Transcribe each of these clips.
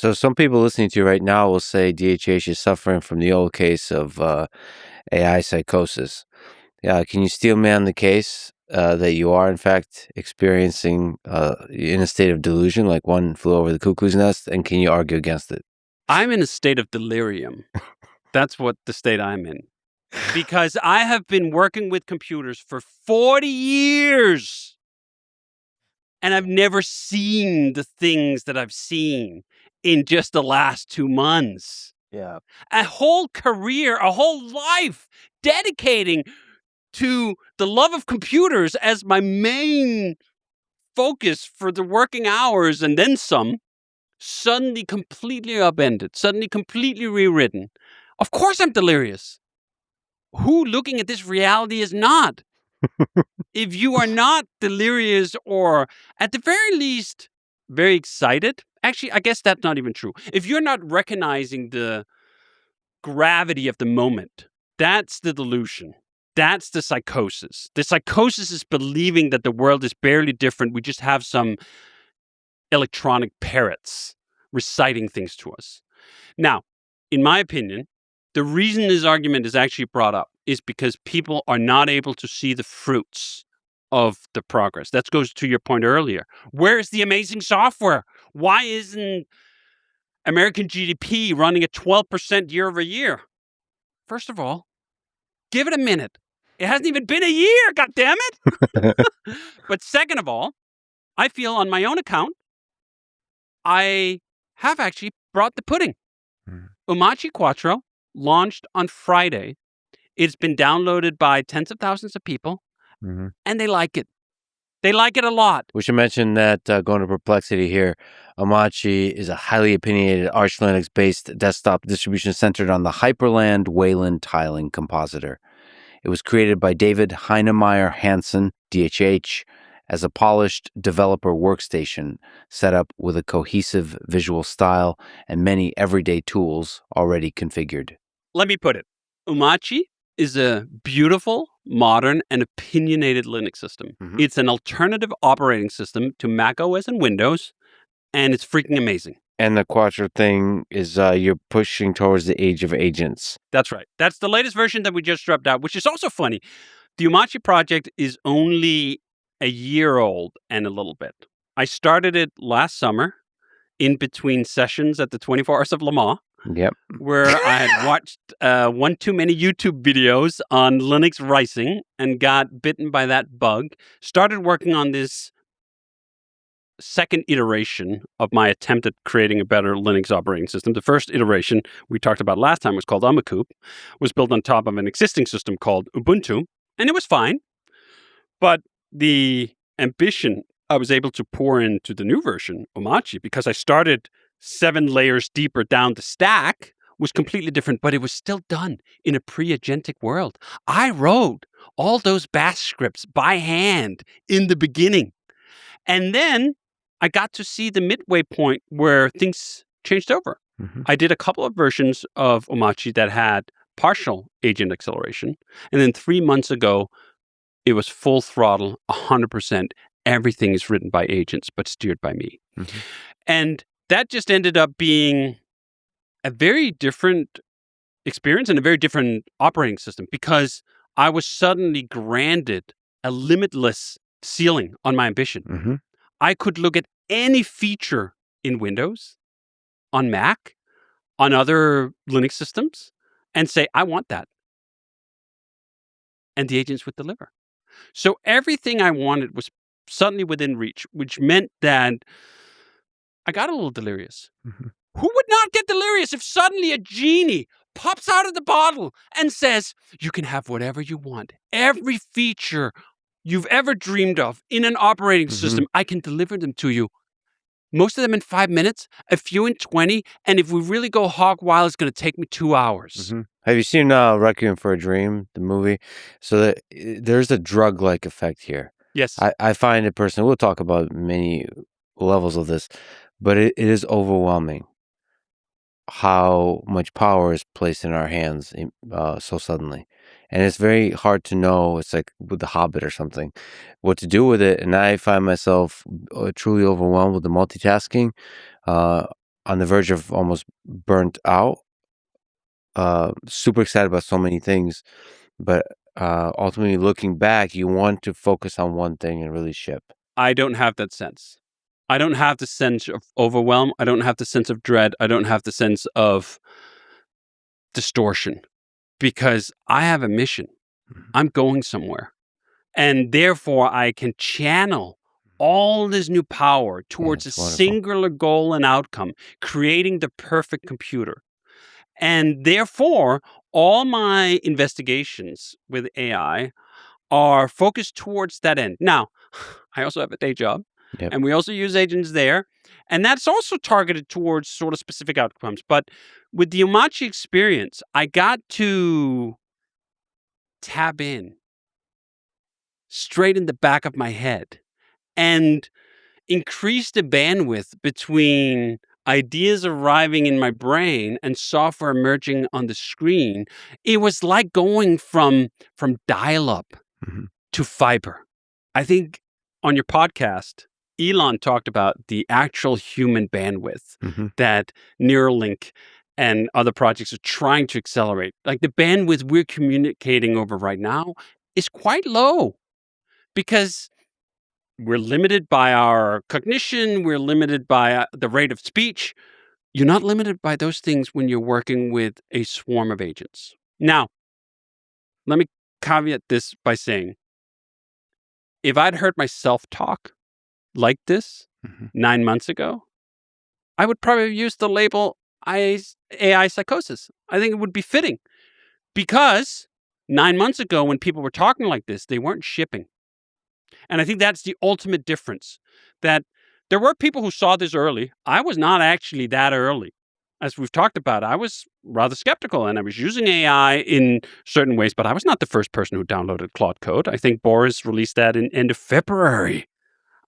So some people listening to you right now will say DHH is suffering from the old case of AI psychosis. Can you steel man the case that you are in fact experiencing in a state of delusion, like one flew over the cuckoo's nest, and can you argue against it? I'm in a state of delirium. That's what the state I'm in. Because I have been working with computers for 40 years. And I've never seen the things that I've seen in just the last 2 months. Yeah. A whole career, a whole life dedicating to the love of computers as my main focus for the working hours and then some, suddenly completely upended, suddenly completely rewritten. Of course I'm delirious. Who looking at this reality is not? If you are not delirious or at the very least very excited, actually, I guess that's not even true. If you're not recognizing the gravity of the moment, that's the delusion. That's the psychosis. The psychosis is believing that the world is barely different. We just have some electronic parrots reciting things to us. Now, in my opinion, the reason this argument is actually brought up is because people are not able to see the fruits of the progress. That goes to your point earlier. Where's the amazing software? Why isn't American GDP running at 12% year over year? First of all, give it a minute. It hasn't even been a year, goddammit. But second of all, I feel on my own account, I have actually brought the pudding. Omarchy Quattro launched on Friday. It's been downloaded by tens of thousands of people, and they like it. They like it a lot. We should mention that going to Perplexity here, Omarchy is a highly opinionated Arch Linux-based desktop distribution centered on the Hyperland Wayland tiling compositor. It was created by David Heinemeier Hansen, DHH, as a polished developer workstation set up with a cohesive visual style and many everyday tools already configured. Let me put it. Omarchy is a beautiful, modern, and opinionated Linux system. It's an alternative operating system to Mac OS and Windows, and it's freaking amazing. And the Quattro thing is you're pushing towards the age of agents. That's right. That's the latest version that we just dropped out, which is also funny. The Omarchy project is only a year old and a little bit. I started it last summer in between sessions at the 24 Hours of Le Mans. Yep. Where I had watched one too many YouTube videos on Linux rising and got bitten by that bug. Started working on this second iteration of my attempt at creating a better Linux operating system. The first iteration we talked about last time was called Omarchy, was built on top of an existing system called Ubuntu, and it was fine. But the ambition I was able to pour into the new version, Omarchy, because I started 7 layers deeper down the stack, was completely different, but it was still done in a pre-agentic world. I wrote all those bash scripts by hand in the beginning. And then I got to see the midway point where things changed over. I did a couple of versions of Omarchy that had partial agent acceleration. And then 3 months ago, it was full throttle, 100%. Everything is written by agents, but steered by me. And that just ended up being a very different experience and a very different operating system because I was suddenly granted a limitless ceiling on my ambition. I could look at any feature in Windows, on Mac, on other Linux systems, and say, I want that. And the agents would deliver. So everything I wanted was suddenly within reach, which meant that I got a little delirious. Who would not get delirious if suddenly a genie pops out of the bottle and says, you can have whatever you want. Every feature you've ever dreamed of in an operating system, I can deliver them to you. Most of them in 5 minutes, a few in 20, and if we really go hog wild, it's going to take me 2 hours. Have you seen Requiem for a Dream, the movie? So there's a drug-like effect here. Yes. I find it personally, we'll talk about many levels of this, but it is overwhelming how much power is placed in our hands so suddenly. And it's very hard to know, it's like with The Hobbit or something, what to do with it. And I find myself truly overwhelmed with the multitasking. on the verge of almost burnt out. Super excited about so many things, but ultimately looking back, you want to focus on one thing and really ship. I don't have that sense. I don't have the sense of overwhelm. I don't have the sense of dread. I don't have the sense of distortion, because I have a mission. I'm going somewhere. And therefore, I can channel all this new power towards a singular goal and outcome, creating the perfect computer. And therefore, all my investigations with AI are focused towards that end. Now, I also have a day job, and we also use agents there. And that's also targeted towards sort of specific outcomes. But with the Omarchy experience, I got to tap in straight in the back of my head and increase the bandwidth between ideas arriving in my brain and software emerging on the screen. It was like going from dial-up to fiber. I think on your podcast, Elon talked about the actual human bandwidth that Neuralink and other projects are trying to accelerate. Like the bandwidth we're communicating over right now is quite low because we're limited by our cognition. We're limited by the rate of speech. You're not limited by those things when you're working with a swarm of agents. Now, let me caveat this by saying, if I'd heard myself talk like this 9 months ago, I would probably use the label AI psychosis. I think it would be fitting because 9 months ago, when people were talking like this, they weren't shipping. And I think that's the ultimate difference, that there were people who saw this early. I was not actually that early. As we've talked about, I was rather skeptical, and I was using AI in certain ways, but I was not the first person who downloaded Claude Code. I think Boris released that in end of February.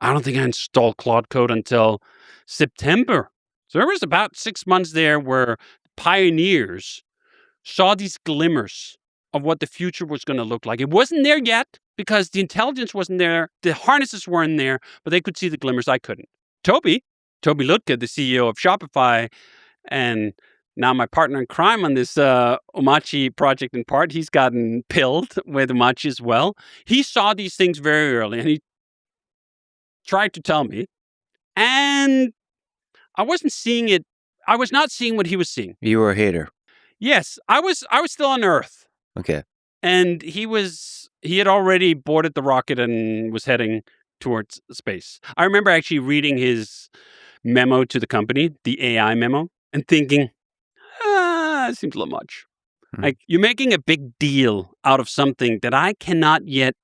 I don't think I installed Claude Code until September. So there was about 6 months there where pioneers saw these glimmers of what the future was going to look like. It wasn't there yet because the intelligence wasn't there. The harnesses weren't there, but they could see the glimmers. I couldn't. Toby Lütke, the CEO of Shopify, and now my partner in crime on this Omarchy project in part, he's gotten pilled with Omarchy as well. He saw these things very early, and he tried to tell me, and I wasn't seeing it. I was not seeing what he was seeing. You were a hater. Yes, I was still on Earth. Okay. And he had already boarded the rocket and was heading towards space. I remember actually reading his memo to the company, the AI memo, and thinking, it seems a little much. Like, you're making a big deal out of something that I cannot yet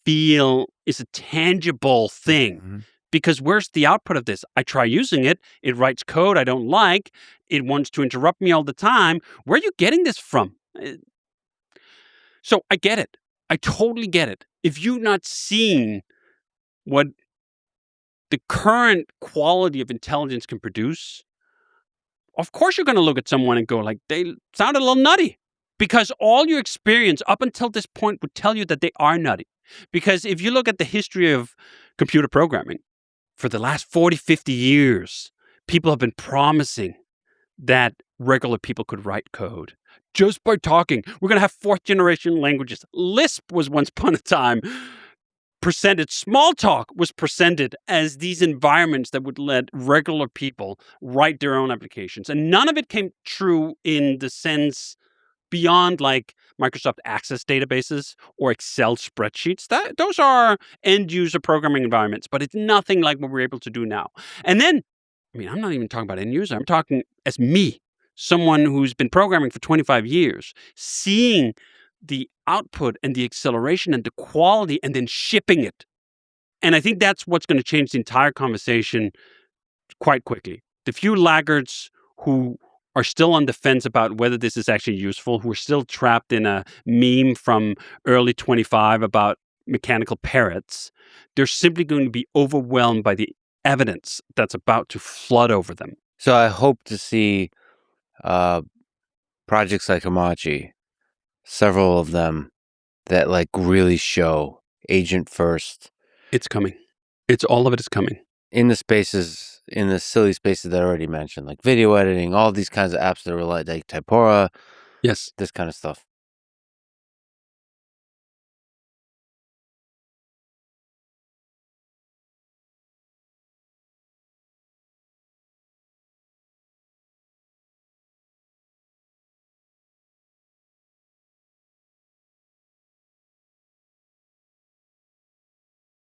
feel is a tangible thing. Because where's the output of this? I try using it. It writes code I don't like. It wants to interrupt me all the time. Where are you getting this from? So I get it. I totally get it. If you've not seen what the current quality of intelligence can produce, of course you're going to look at someone and go like, they sounded a little nutty. Because all your experience up until this point would tell you that they are nutty. Because if you look at the history of computer programming, for the last 40, 50 years, people have been promising that regular people could write code just by talking. We're going to have fourth generation languages. Lisp was once upon a time presented, Smalltalk was presented as these environments that would let regular people write their own applications. And none of it came true in the sense beyond like Microsoft Access databases or Excel spreadsheets. Those are end user programming environments, but it's nothing like what we're able to do now. And then, I mean, I'm not even talking about end user. I'm talking as me, someone who's been programming for 25 years, seeing the output and the acceleration and the quality and then shipping it. And I think that's what's going to change the entire conversation quite quickly. The few laggards who are still on the fence about whether this is actually useful, who are still trapped in a meme from early 25 about mechanical parrots, they're simply going to be overwhelmed by the evidence that's about to flood over them. So I hope to see projects like Omarchy, several of them that like really show agent first. It's coming. All of it is coming. In the spaces in the silly spaces that I already mentioned, like video editing, all these kinds of apps that are like Typora, Yes. this kind of stuff.